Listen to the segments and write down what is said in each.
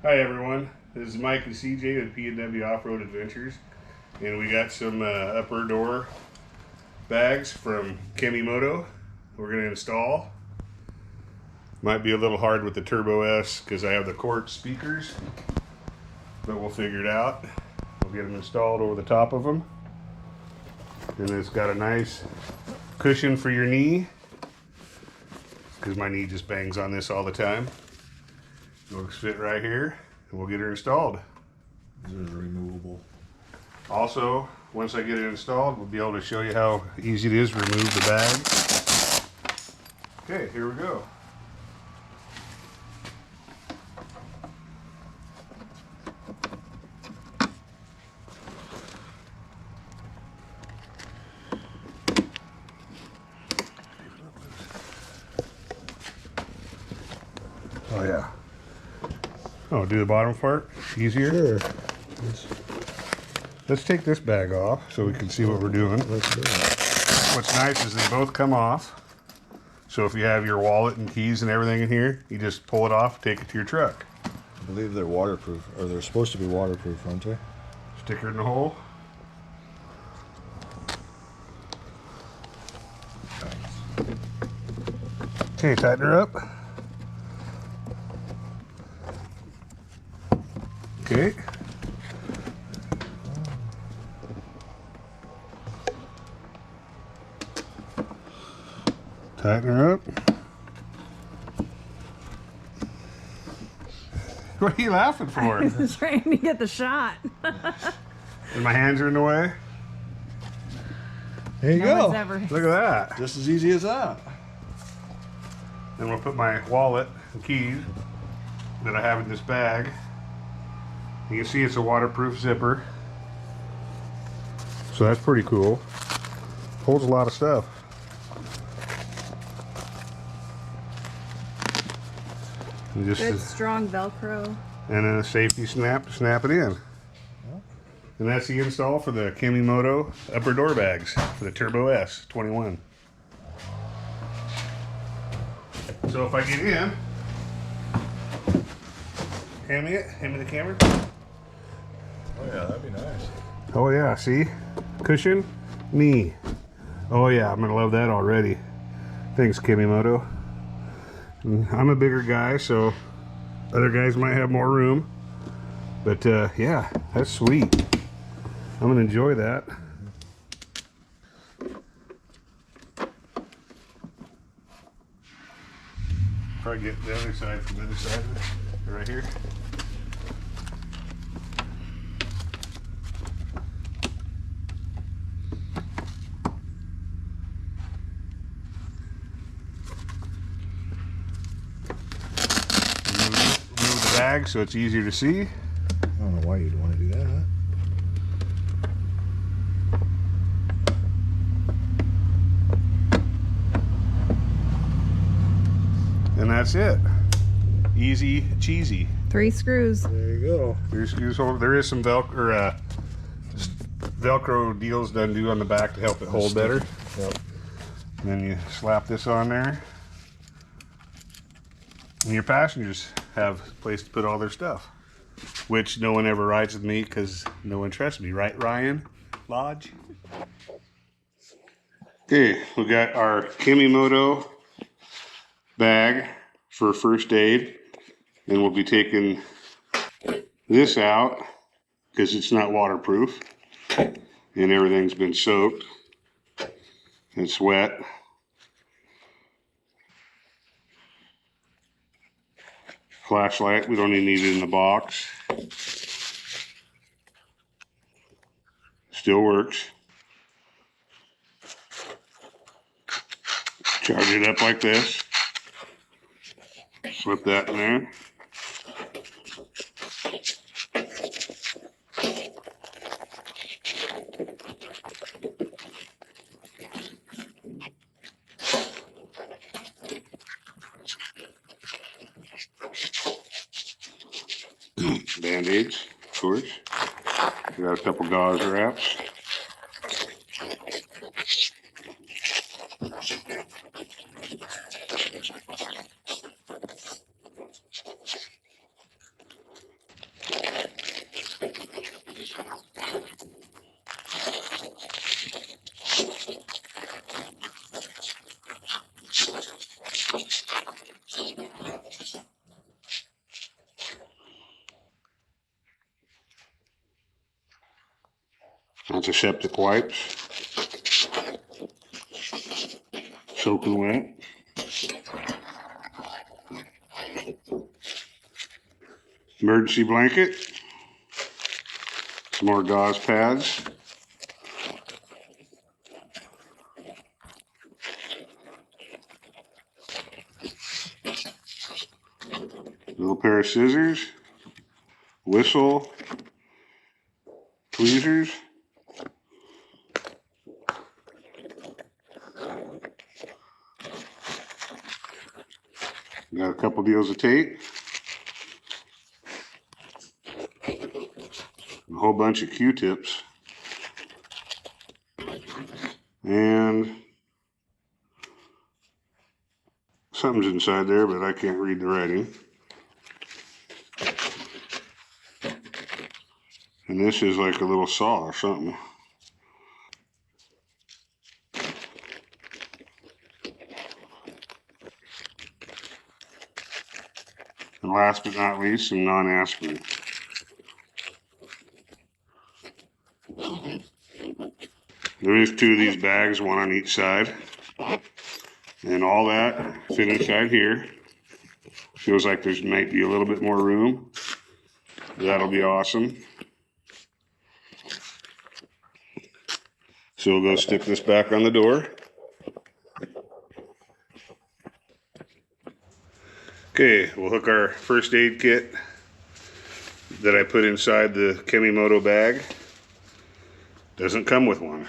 Hi everyone, this is Mike and CJ with P&W Off-Road Adventures, and we got some upper door bags from Kemimoto we're going to install. Might be a little hard with the Turbo S because I have the Quartz speakers, but we'll figure it out. We'll get them installed over the top of them, and it's got a nice cushion for your knee because my knee just bangs on this all the time. It'll fit right here, and we'll get her installed. This is removable. Also, once I get it installed, we'll be able to show you how easy it is to remove the bag. Okay, here we go. Oh yeah. Oh, do the bottom part easier? Sure. Let's take this bag off so we can see what we're doing. Let's do it. What's nice is they both come off. So if you have your wallet and keys and everything in here, you just pull it off, take it to your truck. I believe they're waterproof, or they're supposed to be waterproof, aren't they? Stick her in the hole. Okay, tighten her up. Okay. Tighten her up. What are you laughing for? I was trying to get the shot. And my hands are in the way? There you No one's go. ever. Look at that. Just as easy as that. Then we'll put my wallet and keys that I have in this bag. You can see it's a waterproof zipper. So that's pretty cool. Holds a lot of stuff. And just Good strong Velcro. and then a safety snap to snap it in. And that's the install for the Kemimoto upper door bags for the Turbo S 21. So if I get in, hand me the camera. Oh yeah, that'd be nice. Oh yeah, see? Cushion, knee. Oh yeah, I'm gonna love that already. Thanks, Kemimoto. I'm a bigger guy, so other guys might have more room. But yeah, that's sweet. I'm gonna enjoy that. Probably get the other side from the other side, right here. Remove the bag so it's easier to see. I don't know why you'd want to do that. And that's it. Easy, cheesy. 3 screws. There you go. There is some Velcro deals done do on the back to help it hold better. Yep. And then you slap this on there. And your passengers have a place to put all their stuff. Which no one ever rides with me because no one trusts me, right, Ryan Lodge? Okay, we got our Kemimoto bag for first aid, and we'll be taking this out because it's not waterproof and everything's been soaked. It's wet. Flashlight, we don't even need it in the box. Still works. Charge it up like this. Slip that in there. Band-aids, of course. We got a couple gauze wraps. Antiseptic wipes. Soaking wet. Emergency blanket. Some more gauze pads. Little pair of scissors. Whistle. Tweezers. Got a couple deals of tape. A whole bunch of Q-tips. And something's inside there, but I can't read the writing. And this is like a little saw or something. And last but not least, some non-aspirin. There is 2 of these bags, 1 on each side. And all that fit inside here. Feels like there might be a little bit more room. That'll be awesome. So we'll go stick this back on the door. Okay, we'll hook our first aid kit that I put inside the Kemimoto bag. Doesn't come with one.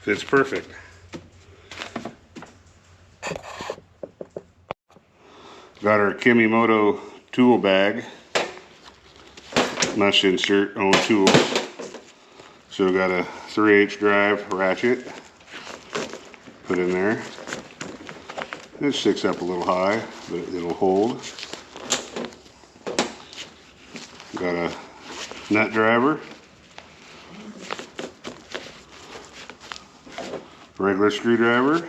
Fits perfect. Got our Kemimoto tool bag. Must insert own tools. So we got a 3/8 drive ratchet. Put in there. It sticks up a little high, but it'll hold. Got a nut driver. Regular screwdriver.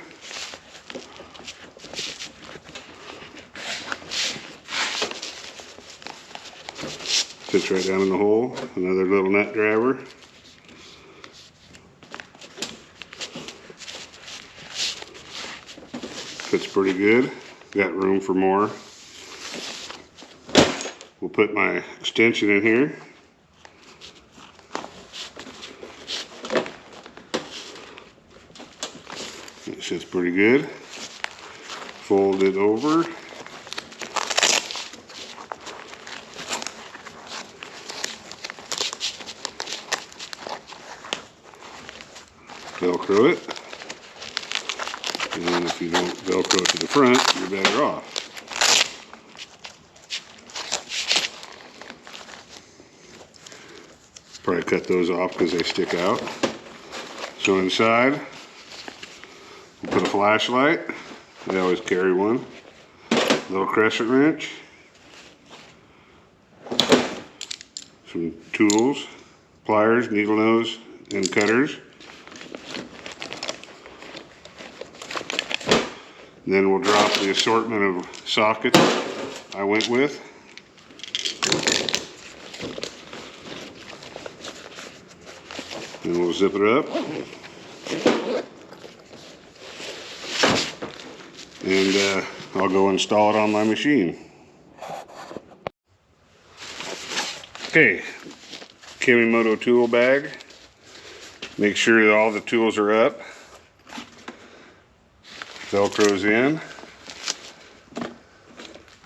Fits right down in the hole. Another little nut driver. Fits pretty good. Got room for more. We'll put my extension in here. It sits pretty good. Fold it over. Velcro it. And if you don't Velcro it to the front, you're better off. Probably cut those off because they stick out. So inside, we'll put a flashlight. I always carry one. Little crescent wrench. Some tools, pliers, needle nose, and cutters. Then we'll drop the assortment of sockets I went with. And we'll zip it up. And I'll go install it on my machine. Okay, Kemimoto tool bag. Make sure that all the tools are up. Velcro's in.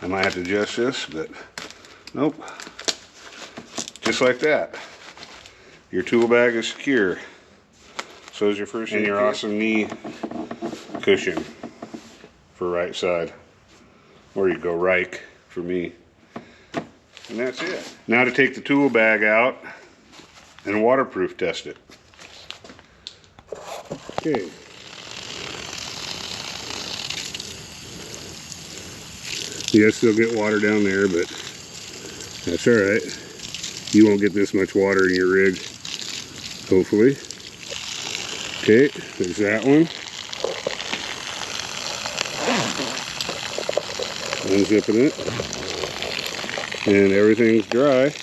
I might have to adjust this, but nope. Just like that. Your tool bag is secure. So is your first aid kit. And your awesome knee cushion for right side. Or you go Reich for me. And that's it. Now to take the tool bag out and waterproof test it. Okay. Yes, they'll get water down there, but that's all right. You won't get this much water in your rig, hopefully. Okay, there's that one. Unzipping it. And everything's dry.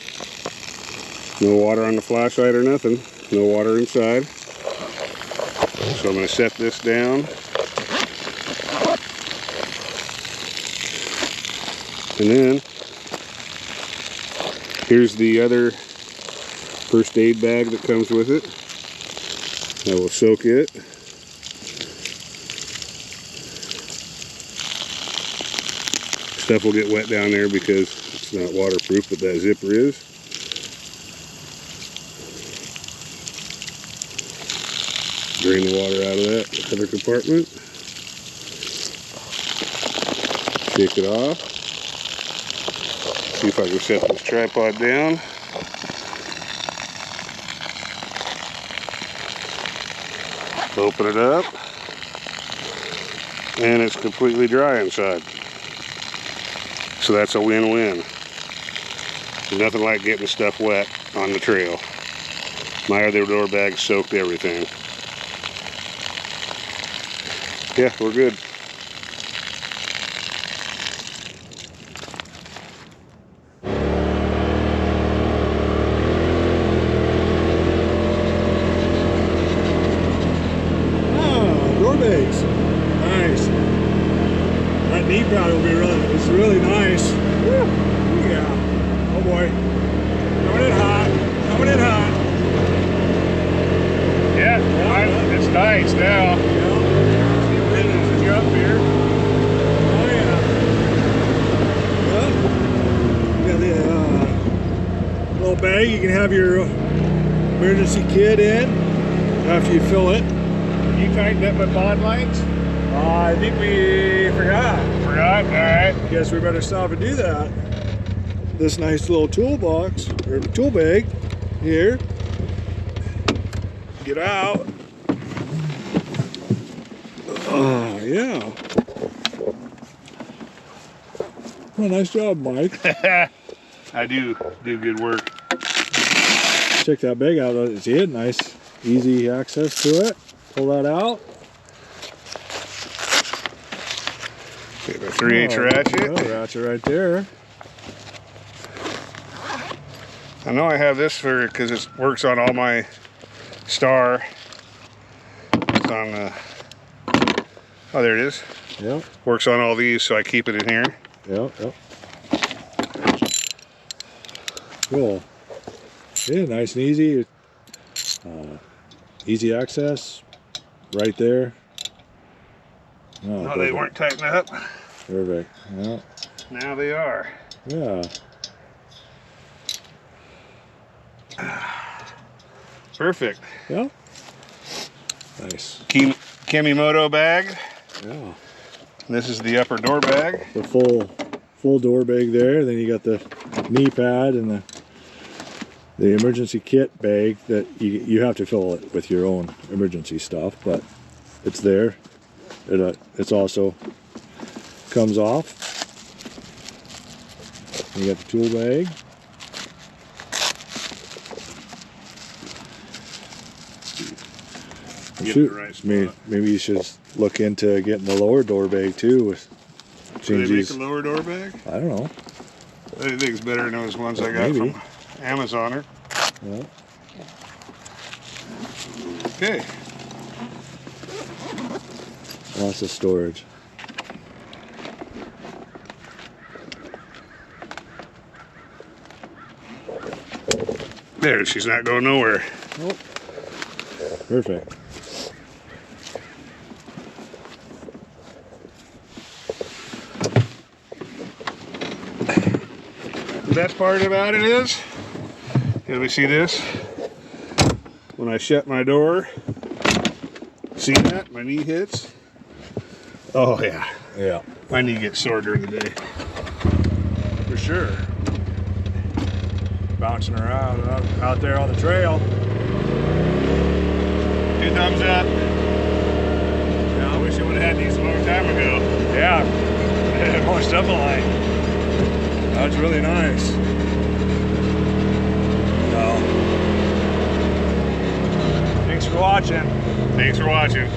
No water on the flashlight or nothing. No water inside. So I'm going to set this down. And then here's the other first aid bag that comes with it. I will soak it. Stuff will get wet down there because it's not waterproof, but that zipper is. Drain the water out of that other compartment. Shake it off. See if I can set this tripod down. Open it up. And it's completely dry inside. So that's a win-win. There's nothing like getting stuff wet on the trail. My other door bag soaked everything. Yeah, we're good. Door bags. Nice. That knee pad will be really nice. Woo. Yeah. Oh boy. Coming in hot. Coming in hot. Yeah, it's nice now. Yeah. Up here. Oh yeah. Well, you got the little bag. You can have your emergency kit in after you fill it. You tightened up my bond lights? I think we forgot. Forgot? Alright. Guess we better stop and do that. This nice little toolbox, or tool bag, here. Get out. Oh, yeah. Well, nice job, Mike. I do good work. Check that bag out. See it? Nice, easy access to it. Pull that out. Okay, the 3/8 ratchet. Oh, ratchet right there. I know I have this for because it works on all my star. It's on the. Oh, there it is. Yep. Works on all these, so I keep it in here. Yep. Cool. Yeah, nice and easy. Easy access. Right there. Oh, they weren't tightened up. Perfect. Yeah. Now they are. Yeah. Perfect. Yeah. Nice. Kemimoto bag. Yeah. This is the upper door bag. The full door bag there. Then you got the knee pad and the emergency kit bag that you have to fill it with your own emergency stuff, but it's there. It's also comes off. You got the tool bag. Get the right spot. Maybe you should look into getting the lower door bag too. Do they make a lower door bag? I don't know. I think it's better than those ones I got from Amazoner. Yeah. Okay. Lots of storage. There, she's not going nowhere. Oh. Perfect. The best part about it is, let me see this. When I shut my door, see that? My knee hits. Oh yeah. Yeah. My knee gets sore during the day. For sure. Bouncing around out there on the trail. 2 thumbs up. Yeah, I wish I would have had these a long time ago. Yeah. Most definitely. That's really nice. So, thanks for watching. Thanks for watching.